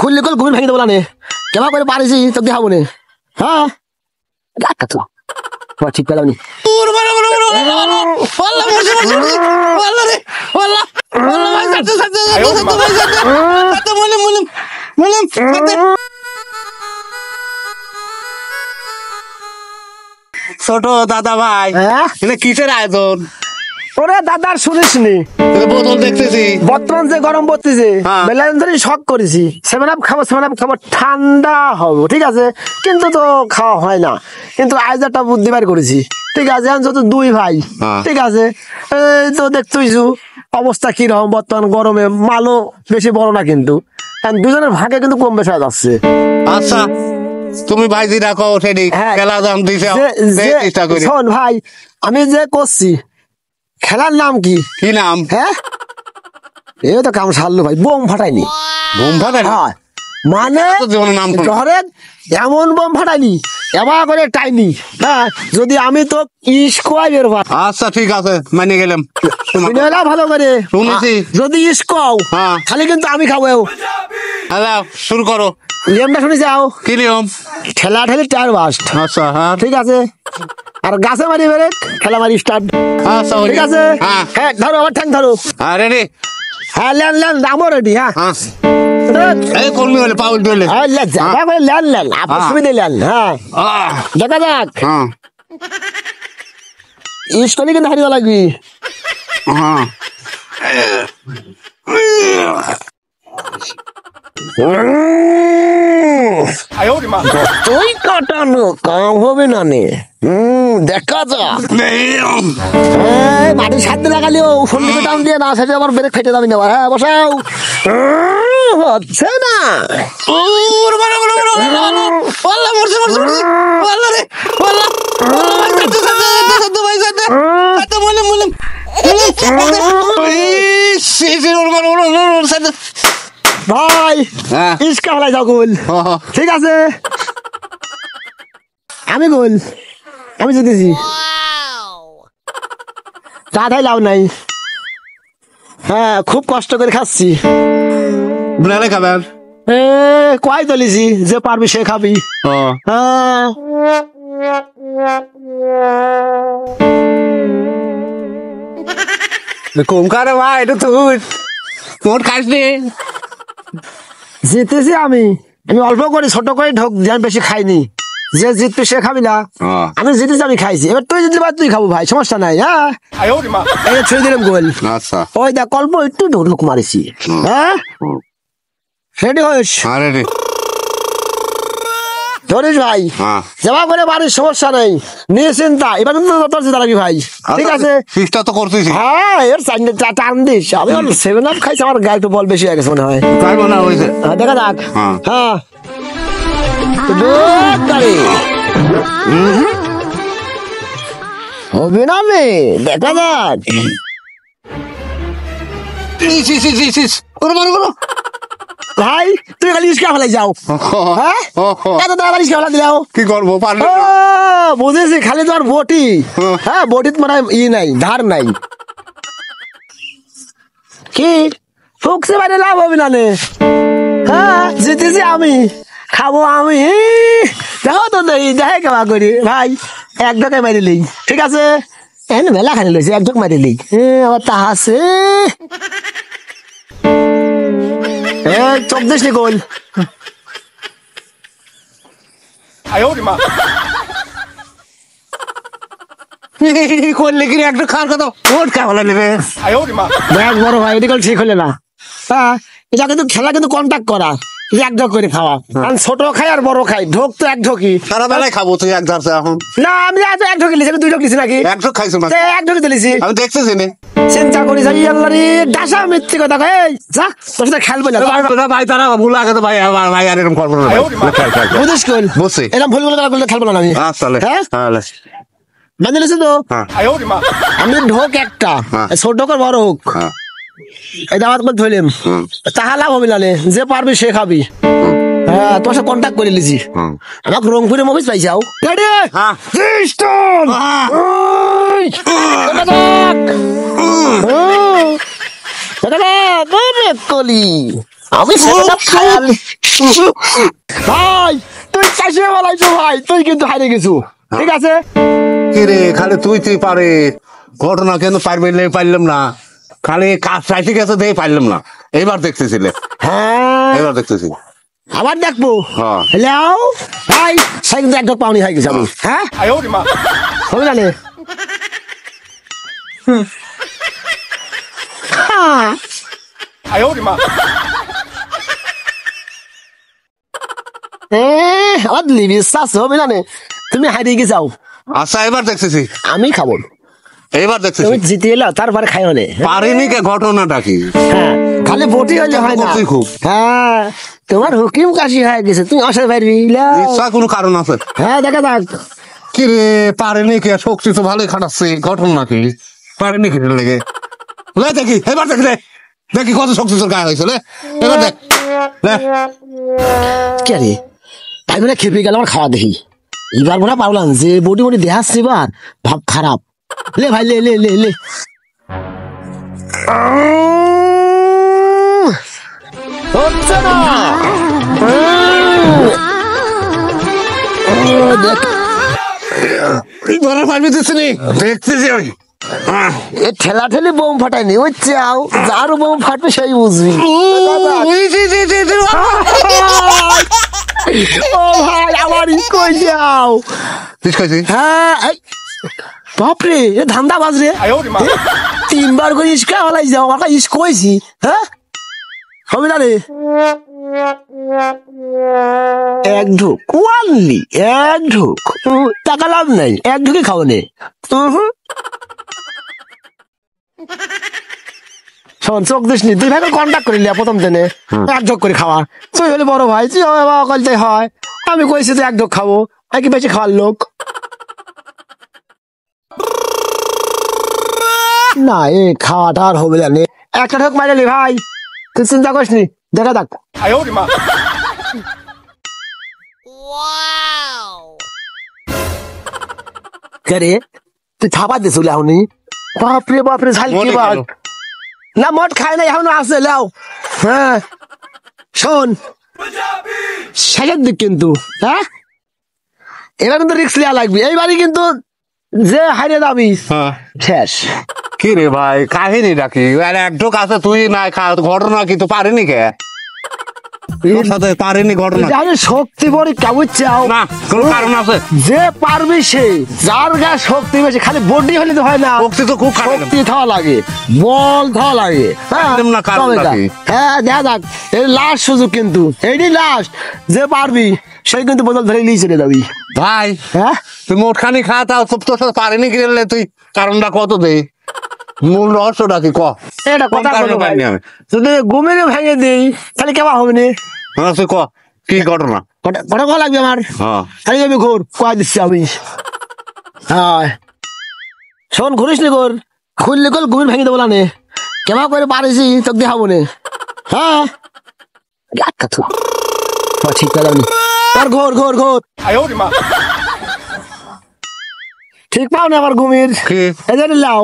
খুললে কল ঘুমিয়ে ভেঙে দেবো না কেমন করে পারিছি তোকে দেখাবো নে হ্যাঁ ঠিক পেলাম নি ছোট দাদা ভাই কিসের আয়োজন? ওরে দাদার শুনিস নি বোতল দেখতেছি বর্তমান যে গরম পড়তেছে বেলাদিন ধরে শখ করেছি 7 আপ খাবো ঠান্ডা হবো ঠিক আছে কিন্তু তো খাওয়া হয় না কিন্তু আজ একটা বুদ্ধি বার করেছি ঠিক আছে যত দুই ভাই ঠিক আছে এই তো দেখতেইছু অবস্থা কিরকম বর্তমান গরমে মালও বেশি বড় না কিন্তু দুজনের ভাগে কিন্তু কম বেশি যাচ্ছে। আচ্ছা তুমি ভাইজি রাখো সেটি খেলা দাম দিছে শোন ভাই আমি যে করছি খেলার নাম কি কি নাম? হ্যাঁ এই তো কাম সারলো ভাই বোম ফাটাইনি বোম ফাটাই মানে ঘরে এমন বোম ফাটাইনি এবার করে টাইনি হ্যাঁ যদি আমি তো ইস্কোয়াই বের হওয়া আচ্ছা ঠিক আছে মানে গেলাম ভালো করে শুনেছি যদি ইস্কোও খালি কিন্তু আমি খাবো হ্যালো শুরু করো নিয়মটা শুনে যাও কি নিয়ম? ঠেলা ঠেলি টায়ার বাস্ট আচ্ছা হ্যাঁ ঠিক আছে আর গাছে মারি বেরে খেলা মারি স্টার্ট আচ্ছা ঠিক আছে হ্যাঁ ধরো আমার ঠ্যাং ধরো রেডি হ্যাঁ লেন লেন দামও রেডি হ্যাঁ এই কলমি হলে পাউল দিলে জায়গা করে লেন লেন আপনার সুবিধে লেন হ্যাঁ দেখা যাক ইস্টনি কিন্তু হারিয়ে লাগবি তুই কাটানো কাম হবে না নে দেখা যাক মাটির সাথে লাগালেও সন্ধ্যে টান দিয়ে না সেটা আবার ব্রেক ফেটে যাবি না হ্যাঁ বসাও হচ্ছে না ভাই ইস্কা হলাই যাও গোল ঠিক আছে আমি গোল আমি জিতেছি চা খাই লাভ নাই হ্যাঁ খুব কষ্ট করে খাচ্ছি বুনালে খাবেন কয় দলিছি যে পারবি সে খাবি হ্যাঁ কম খারে ভাই এটা তুই মোট খাস নি জিতেছি আমি অল্প করে ছোট করে ঢোক যেন বেশি খাইনি যে জিতবে সে খাবি না আমি জিতেছি আমি খাইছি এবার তুই জিতলে তুই খাবো ভাই সমস্যা নাই হ্যাঁ ছুঁয়ে দিলাম গোল ওই দেখ অল্প একটু ঢোক মারিছি হ্যাঁ রেডি হইস রেডি ধরিস ভাই জমা করে বাড়ির সমস্যা নেই নিশ্চিন্তা এবার কিন্তু তোর জিতা লাগি ভাই ঠিক আছে চেষ্টা তো করতেছি হ্যাঁ এর টান দিস আমি 7 আপ খাইছি আমার গায়ে একটু বল বেশি হয়ে গেছে মনে হয় তাই মনে হয়েছে দেখা যাক হ্যাঁ হবে না মে দেখা যাক ভাই তুই খালি ইস্কা ফেলাই যাও হ্যাঁ এত তাড়াতাড়ি ইস্কা ফেলা দিলাও কি করবো বুঝেছি খালি তো আর বটি হ্যাঁ বটিত মানে নাই ধার নাই কি ফুকসে বাইরে লাভ হবে না নে হ্যাঁ জিতেছি আমি খাবো আমি দেখো তো দেখে কেমন করি ভাই এক ঢোকে মারিলি ঠিক আছে এখন মেলা খানি লইছি এক ঢোক মারিলি আবার তা আছে চোখ দিস নি গোল করলে কি একটা খাওয়ার কথা ওট খাওয়া নেবে দেখ বড় ভাই এটা ঠিক হলে না হ্যাঁ এটা কিন্তু খেলা কিন্তু কন্ট্যাক্ট করা এক ঢোক করে খাওয়া কারণ ছোট খাই আর বড় খাই ঢোক তো এক ঢোকই সারা বেলায় খাবো তুই এক ধারছে এখন না আমি আজ এক ঢোক লিছি 2 ঢোক লিছি নাকি এক ঢোক খাইছো না এক ঢোক দিলিছি আমি দেখতেছি না চিন্তা করি যাই আল্লাহ রে ডাসা মিথ্যে কথা কই যা তোর সাথে খেলবে না ভাই তারা ভুল আগে তো ভাই ভাই আর এরকম করবো না বুঝিস কোন বুঝছি এরকম ভুল বলে খেলবো না আমি চলে হ্যাঁ মানে লিছি তো আমি ঢোক একটা ছোট হোক বড় হোক এই দাওয়াত করে ধরলাম তাহা লাভ হবে না যে পারবি সে খাবি হ্যাঁ তোমার সাথে কন্ট্যাক্ট করে লিছি আমাকে রংপুরে মফিস পাইছাও কলি আমি সেটা খায়ালি ভাই তুই চাষে বলাইছো ভাই তুই কিন্তু হারিয়ে গেছো ঠিক আছে কি রে খালি তুই পারে ঘটনা কেন পারলাম না খালি কাজ চাইতে গেছে দেখে পারলাম না এইবার দেখতেছিলে হ্যাঁ এবার দেখতেছি আবার দেখবো হ্যাঁ। হ্যালো ভাই সাই কিন্তু একদম পাওনি হয়ে গেছে আমি হ্যাঁ হবে জানে আমার বিশ্বাস হবে জানে তুমি হারিয়ে গেছাও আচ্ছা এবার দেখতেছি আমি খাবো এইবার দেখতেছি তুমি জিতে এলো তারপরে খাইও নে পারিনি কে ঘটনাটা কি হ্যাঁ খালি বটি হলে হয় না বটি খুব। হ্যাঁ তোমার হুকিম কাশি হয়ে গেছে তুমি আসার পারবি নিশ্চয় কোনো কারণ আছে হ্যাঁ দেখা যাক কি রে পারেনি কে শক্তি তো ভালোই খাটাচ্ছে ঘটনা কি পারেনি কি লেগে লে দেখি এবার দেখি রে দেখি কত শক্তি তোর গায়ে হয়েছে লে এবার দেখ লে কে রে তাই মানে খেপে গেল আমার খাওয়া দেখি এবার মনে পারলাম যে বডি বডি দেখাচ্ছে এবার ভাব খারাপ লে ভাই লে লে লে লে হচ্ছে না দেখ এইবার পারবি দিচ্ছি নি দেখতেছি আমি এ ঠেলা ঠেলি বোম ফাটায়নি ওই চাও যারও বোম ফাটবে সেই বুঝবি ও ভাই আমার কই যাও তুই খাইছি হ্যাঁ এই, বাপরে এ ধান্দা বাজ রে তিনবার করে ইস্কা হলাই যাও আমার ইস কইছি হ্যাঁ হবে না রে এক ঢুক ওয়ানলি এক ঢুক টাকা লাভ নাই এক ঢুকে খাও নে শোন চোখ দিস নি দুই ভাইকে কন্ট্যাক্ট করিলি প্রথম দিনে এক ঢোক করে খাওয়া তুই হলে বড় ভাই তুই অকলতে হয় আমি কইছি তুই এক ঢোক খাবো একই বেশি খাওয়ার লোক না এ খাওয়াটা আর হবে না একটা ঢোক মাইলি ভাই তুই চিন্তা করিস নি দেখা যাক কে রে তুই থাবা দিস লাউনি বাপরে বাপরে ঝাল কি বাদ না মদ খায় না এখন আছে লাও হ্যাঁ শোন শেষের দিক কিন্তু হ্যাঁ এবার কিন্তু রিক্স নেওয়া লাগবে এইবারই কিন্তু যে হারিয়ে যাবি হ্যাঁ শেষ কি রে ভাই কাহিনীটা কি আর এক ঢোক আছে তুই না খা ঘটনা কি তো পারিনি কে তোর সাথে পারিনি ঘটনা জানি শক্তি বড়ি কেমন চাও না কোনো কারণ আছে যে পারবি সে যার গা শক্তি বেশি খালি বডি হলে তো হয় না শক্তি তো খুব খারাপ শক্তি থাওয়া লাগে বল থাওয়া লাগে হ্যাঁ একদম না, কারণ তবে নাকি? হ্যাঁ দেখা যাক এই লাস্ট সুযোগ কিন্তু এইটাই লাস্ট যে পারবি সেই কিন্তু বদল ধরে নিয়ে চলে যাবি ভাই হ্যাঁ তুই মোটখানি খা তাও খুব তোর সাথে পারিনি গেলে তুই কারণটা কত দে মূল রহস্যটা কি ক এটা কথা কোন কারণে বলো ভাই পাইনি আমি? যদি ঘুমিয়ে ভেঙে দিই তাহলে কেমন হবে না হ্যাঁ তুই ক কি ঘটনা কটা কল লাগবে আমার হ্যাঁ খালি যাবি ঘোর কয়া দিচ্ছি আমি হ্যাঁ শোন ঘুরিস নি ঘোর খুললে কল ঘুমিয়ে ভেঙে দেবো না কেমন করে পারিছি তোকে দেখাবো না হ্যাঁ আটকা থু ঠিক করে যাবনি আর ঘোর ঘোর ঘোর ঠিক পাও না আমার ঘুমির কি এদের লাও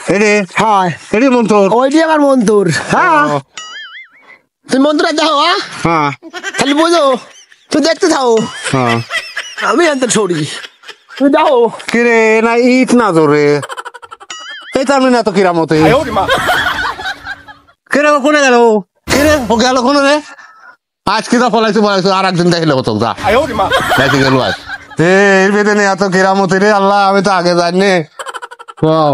এরে হ্যাঁ এরে মন তোর ওইটি আমার মন্তুর হ্যাঁ তুমি মন্ত্রটা দেখো হ্যাঁ হ্যাঁ খালি বোঝো তুই দেখতে থাও হ্যাঁ আমি আনতে ছড়ি তুই যাও কি রে না ইট না তোরে এই তার মানে এত কিরামতে কে রে কোনে গেল কে রে ও গেল কোনে রে আজ কি দা ফলাইছে আর একদিন দেখলে হতো যা দেখে গেল আজ এর বেদনে এত কিরামতে রে আল্লাহ আমি তো আগে জানি ওয়াও